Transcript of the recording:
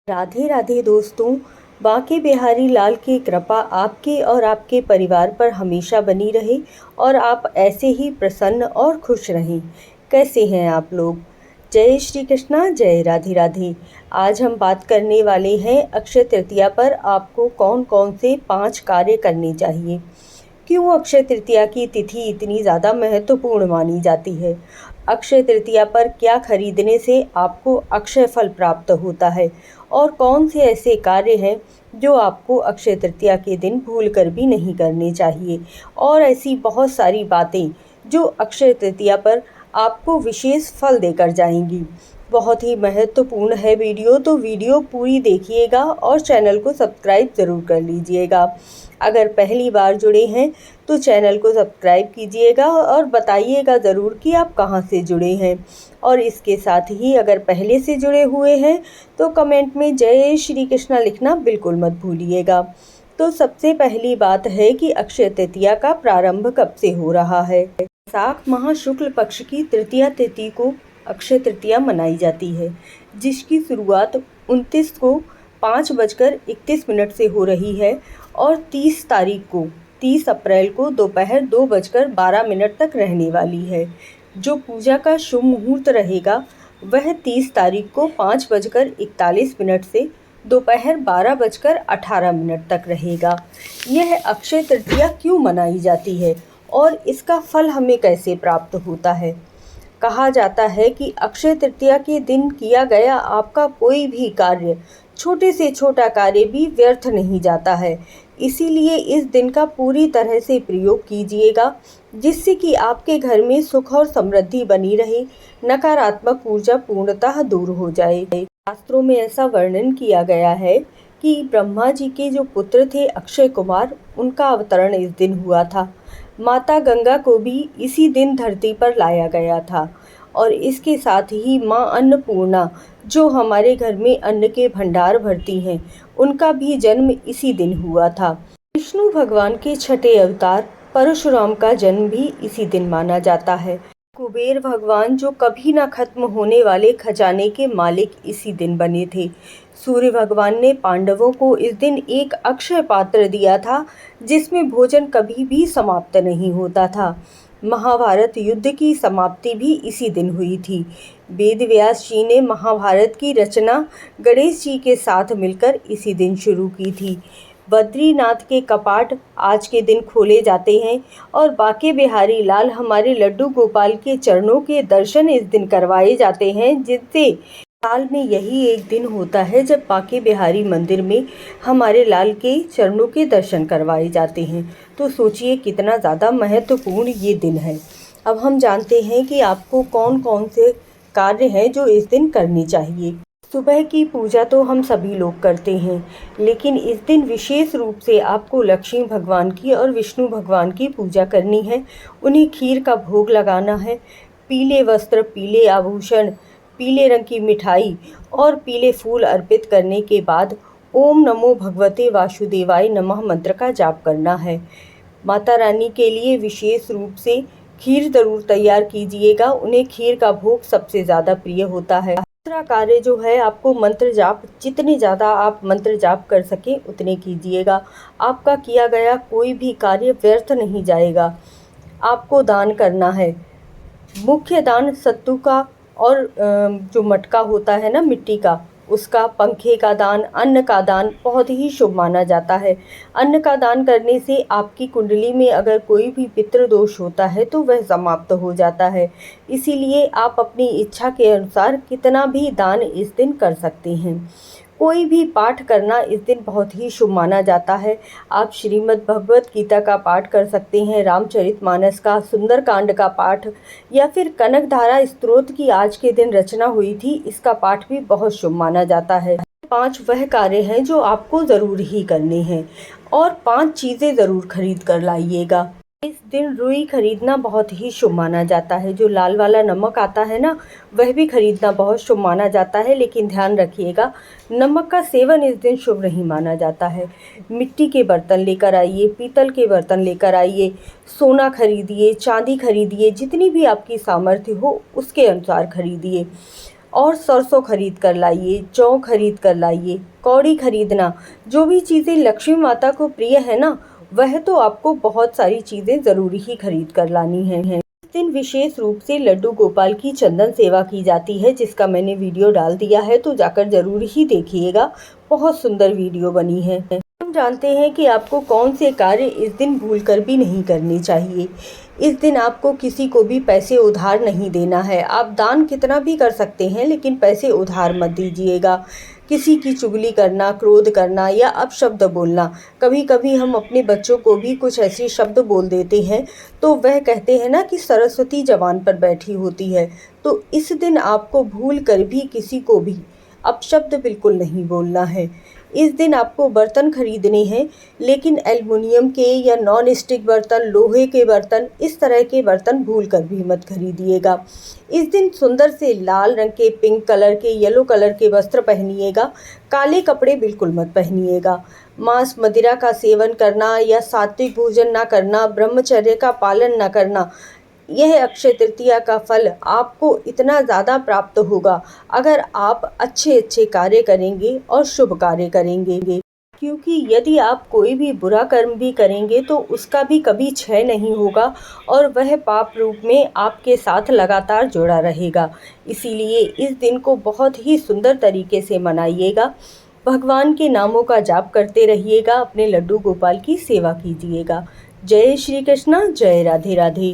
राधे राधे दोस्तों। बांके बिहारी लाल की कृपा आपके और आपके परिवार पर हमेशा बनी रहे और आप ऐसे ही प्रसन्न और खुश रहें। कैसे हैं आप लोग? जय श्री कृष्णा, जय राधे राधे। आज हम बात करने वाले हैं अक्षय तृतीया पर आपको कौन कौन से 5 कार्य करने चाहिए। क्यों अक्षय तृतीया की तिथि इतनी ज़्यादा महत्वपूर्ण मानी जाती है? अक्षय तृतीया पर क्या खरीदने से आपको अक्षय फल प्राप्त होता है और कौन से ऐसे कार्य हैं जो आपको अक्षय तृतीया के दिन भूलकर भी नहीं करने चाहिए, और ऐसी बहुत सारी बातें जो अक्षय तृतीया पर आपको विशेष फल देकर जाएंगी। बहुत ही महत्वपूर्ण है वीडियो, तो वीडियो पूरी देखिएगा और चैनल को सब्सक्राइब ज़रूर कर लीजिएगा। अगर पहली बार जुड़े हैं तो चैनल को सब्सक्राइब कीजिएगा और बताइएगा ज़रूर कि आप कहां से जुड़े हैं। और इसके साथ ही अगर पहले से जुड़े हुए हैं तो कमेंट में जय श्री कृष्णा लिखना बिल्कुल मत भूलिएगा। तो सबसे पहली बात है कि अक्षय तृतीया का प्रारंभ कब से हो रहा है। वैशाख माह शुक्ल पक्ष की तृतीया तिथि को अक्षय तृतीया मनाई जाती है, जिसकी शुरुआत 29 को 5:31 से हो रही है और 30 अप्रैल को दोपहर 2:12 तक रहने वाली है। जो पूजा का शुभ मुहूर्त रहेगा वह 30 तारीख को 5:41 से दोपहर 12:18 तक रहेगा। यह अक्षय तृतीया क्यों मनाई जाती है और इसका फल हमें कैसे प्राप्त होता है? कहा जाता है कि अक्षय तृतीया के दिन किया गया आपका कोई भी कार्य, छोटे से छोटा कार्य भी व्यर्थ नहीं जाता है। इसीलिए इस दिन का पूरी तरह से प्रयोग कीजिएगा, जिससे कि आपके घर में सुख और समृद्धि बनी रहे, नकारात्मक ऊर्जा पूर्णतः दूर हो जाए। शास्त्रों में ऐसा वर्णन किया गया है कि ब्रह्मा जी के जो पुत्र थे अक्षय कुमार, उनका अवतरण इस दिन हुआ था। माता गंगा को भी इसी दिन धरती पर लाया गया था और इसके साथ ही माँ अन्नपूर्णा, जो हमारे घर में अन्न के भंडार भरती हैं, उनका भी जन्म इसी दिन हुआ था। विष्णु भगवान के छठे अवतार परशुराम का जन्म भी इसी दिन माना जाता है। कुबेर भगवान, जो कभी ना खत्म होने वाले खजाने के मालिक, इसी दिन बने थे। सूर्य भगवान ने पांडवों को इस दिन एक अक्षय पात्र दिया था, जिसमें भोजन कभी भी समाप्त नहीं होता था। महाभारत युद्ध की समाप्ति भी इसी दिन हुई थी। वेद व्यास जी ने महाभारत की रचना गणेश जी के साथ मिलकर इसी दिन शुरू की थी। बद्रीनाथ के कपाट आज के दिन खोले जाते हैं और बांके बिहारी लाल हमारे लड्डू गोपाल के चरणों के दर्शन इस दिन करवाए जाते हैं, जिससे साल में यही एक दिन होता है जब बांके बिहारी मंदिर में हमारे लाल के चरणों के दर्शन करवाए जाते हैं। तो सोचिए कितना ज़्यादा महत्वपूर्ण ये दिन है। अब हम जानते हैं कि आपको कौन कौन से कार्य हैं जो इस दिन करने चाहिए। सुबह की पूजा तो हम सभी लोग करते हैं, लेकिन इस दिन विशेष रूप से आपको लक्ष्मी भगवान की और विष्णु भगवान की पूजा करनी है। उन्हें खीर का भोग लगाना है। पीले वस्त्र, पीले आभूषण, पीले रंग की मिठाई और पीले फूल अर्पित करने के बाद ओम नमो भगवते वासुदेवाय नमः मंत्र का जाप करना है। माता रानी के लिए विशेष रूप से खीर ज़रूर तैयार कीजिएगा। उन्हें खीर का भोग सबसे ज़्यादा प्रिय होता है। दूसरा कार्य जो है, आपको मंत्र जाप, जितने ज़्यादा आप मंत्र जाप कर सकें उतने कीजिएगा। आपका किया गया कोई भी कार्य व्यर्थ नहीं जाएगा। आपको दान करना है। मुख्य दान सत्तू का और जो मटका होता है ना मिट्टी का, उसका, पंखे का दान, अन्न का दान बहुत ही शुभ माना जाता है। अन्न का दान करने से आपकी कुंडली में अगर कोई भी पितृ दोष होता है तो वह समाप्त हो जाता है। इसीलिए आप अपनी इच्छा के अनुसार कितना भी दान इस दिन कर सकते हैं। कोई भी पाठ करना इस दिन बहुत ही शुभ माना जाता है। आप श्रीमद् भगवत गीता का पाठ कर सकते हैं, रामचरितमानस का, सुंदरकांड का पाठ, या फिर कनकधारा स्तोत्र की आज के दिन रचना हुई थी, इसका पाठ भी बहुत शुभ माना जाता है। 5 वह कार्य हैं जो आपको ज़रूर ही करने हैं और 5 चीज़ें ज़रूर खरीद कर लाइएगा। इस दिन रुई खरीदना बहुत ही शुभ माना जाता है। जो लाल वाला नमक आता है ना, वह भी खरीदना बहुत शुभ माना जाता है, लेकिन ध्यान रखिएगा नमक का सेवन इस दिन शुभ नहीं माना जाता है। मिट्टी के बर्तन लेकर आइए, पीतल के बर्तन लेकर आइए, सोना खरीदिए, चांदी खरीदिए, जितनी भी आपकी सामर्थ्य हो उसके अनुसार खरीदिए। और सरसों खरीद कर लाइए, जौ खरीद कर लाइए, कौड़ी खरीदना। जो भी चीज़ें लक्ष्मी माता को प्रिय है ना, वह तो आपको बहुत सारी चीज़ें ज़रूर ही खरीद कर लानी है। इस दिन विशेष रूप से लड्डू गोपाल की चंदन सेवा की जाती है, जिसका मैंने वीडियो डाल दिया है, तो जाकर ज़रूर ही देखिएगा। बहुत सुंदर वीडियो बनी है। हम जानते हैं कि आपको कौन से कार्य इस दिन भूलकर भी नहीं करने चाहिए। इस दिन आपको किसी को भी पैसे उधार नहीं देना है। आप दान कितना भी कर सकते हैं, लेकिन पैसे उधार मत दीजिएगा। किसी की चुगली करना, क्रोध करना या अपशब्द बोलना, कभी कभी हम अपने बच्चों को भी कुछ ऐसे शब्द बोल देते हैं, तो वह कहते हैं ना कि सरस्वती जबान पर बैठी होती है। तो इस दिन आपको भूल कर भी किसी को भी अपशब्द बिल्कुल नहीं बोलना है। इस दिन आपको बर्तन खरीदने हैं, लेकिन एल्युमिनियम के या नॉन स्टिक बर्तन, लोहे के बर्तन, इस तरह के बर्तन भूल कर भी मत खरीदिएगा। इस दिन सुंदर से लाल रंग के, पिंक कलर के, येलो कलर के वस्त्र पहनिएगा। काले कपड़े बिल्कुल मत पहनिएगा। मांस मदिरा का सेवन करना या सात्विक भोजन ना करना, ब्रह्मचर्य का पालन ना करना, यह अक्षय तृतीया का फल आपको इतना ज़्यादा प्राप्त होगा अगर आप अच्छे अच्छे कार्य करेंगे और शुभ कार्य करेंगे। क्योंकि यदि आप कोई भी बुरा कर्म भी करेंगे तो उसका भी कभी क्षय नहीं होगा और वह पाप रूप में आपके साथ लगातार जुड़ा रहेगा। इसीलिए इस दिन को बहुत ही सुंदर तरीके से मनाइएगा। भगवान के नामों का जाप करते रहिएगा, अपने लड्डू गोपाल की सेवा कीजिएगा। जय श्री कृष्णा, जय राधे राधे।